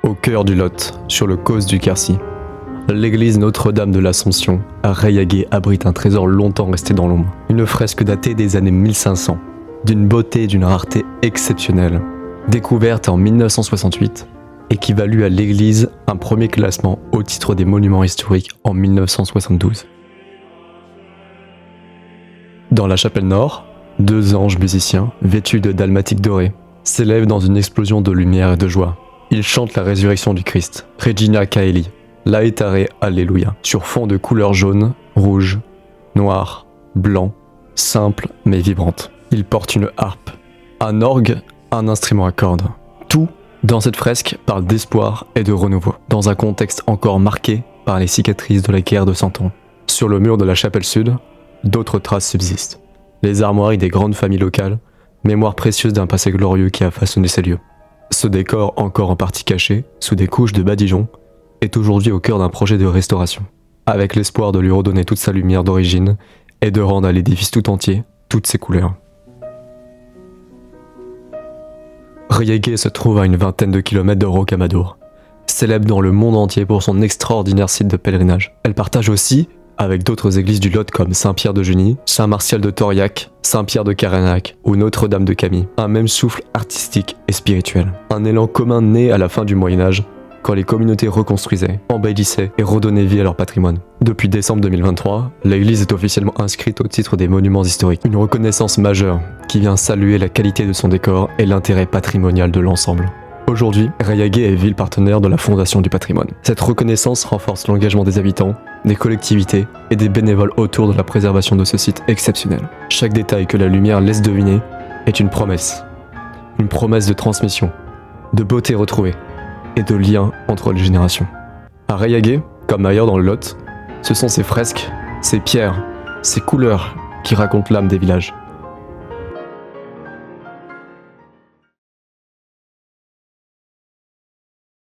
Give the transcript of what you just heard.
Au cœur du Lot, sur le causse du Quercy, l'église Notre-Dame de l'Assomption à Raillaguet abrite un trésor longtemps resté dans l'ombre. Une fresque datée des années 1500, d'une beauté et d'une rareté exceptionnelle. Découverte en 1968 et qui valut à l'église un premier classement au titre des monuments historiques en 1972. Dans la chapelle nord, 2 anges musiciens, vêtus de dalmatiques dorés, s'élèvent dans une explosion de lumière et de joie. Ils chantent la résurrection du Christ, Regina Caeli, Laetare Alléluia, sur fond de couleurs jaune, rouge, noir, blanc, simple mais vibrante. Ils portent une harpe, un orgue, un instrument à cordes. Tout, dans cette fresque, parle d'espoir et de renouveau, dans un contexte encore marqué par les cicatrices de la guerre de 100 ans. Sur le mur de la chapelle sud, d'autres traces subsistent. Les armoiries des grandes familles locales, mémoire précieuse d'un passé glorieux qui a façonné ces lieux. Ce décor, encore en partie caché, sous des couches de badigeon, est aujourd'hui au cœur d'un projet de restauration, avec l'espoir de lui redonner toute sa lumière d'origine et de rendre à l'édifice tout entier toutes ses couleurs. Raillaguet se trouve à une vingtaine de kilomètres de Rocamadour, célèbre dans le monde entier pour son extraordinaire site de pèlerinage. Elle partage aussi avec d'autres églises du Lot comme Saint-Pierre de Juny, Saint-Martial de Tauriac, Saint-Pierre de Carénac ou Notre-Dame de Camille, un même souffle artistique et spirituel. Un élan commun né à la fin du Moyen-Âge, quand les communautés reconstruisaient, embellissaient et redonnaient vie à leur patrimoine. Depuis décembre 2023, l'église est officiellement inscrite au titre des monuments historiques. Une reconnaissance majeure qui vient saluer la qualité de son décor et l'intérêt patrimonial de l'ensemble. Aujourd'hui, Raillaguet est ville partenaire de la Fondation du patrimoine. Cette reconnaissance renforce l'engagement des habitants, des collectivités et des bénévoles autour de la préservation de ce site exceptionnel. Chaque détail que la lumière laisse deviner est une promesse de transmission, de beauté retrouvée et de lien entre les générations. À Raillaguet, comme ailleurs dans le Lot, ce sont ces fresques, ces pierres, ces couleurs qui racontent l'âme des villages.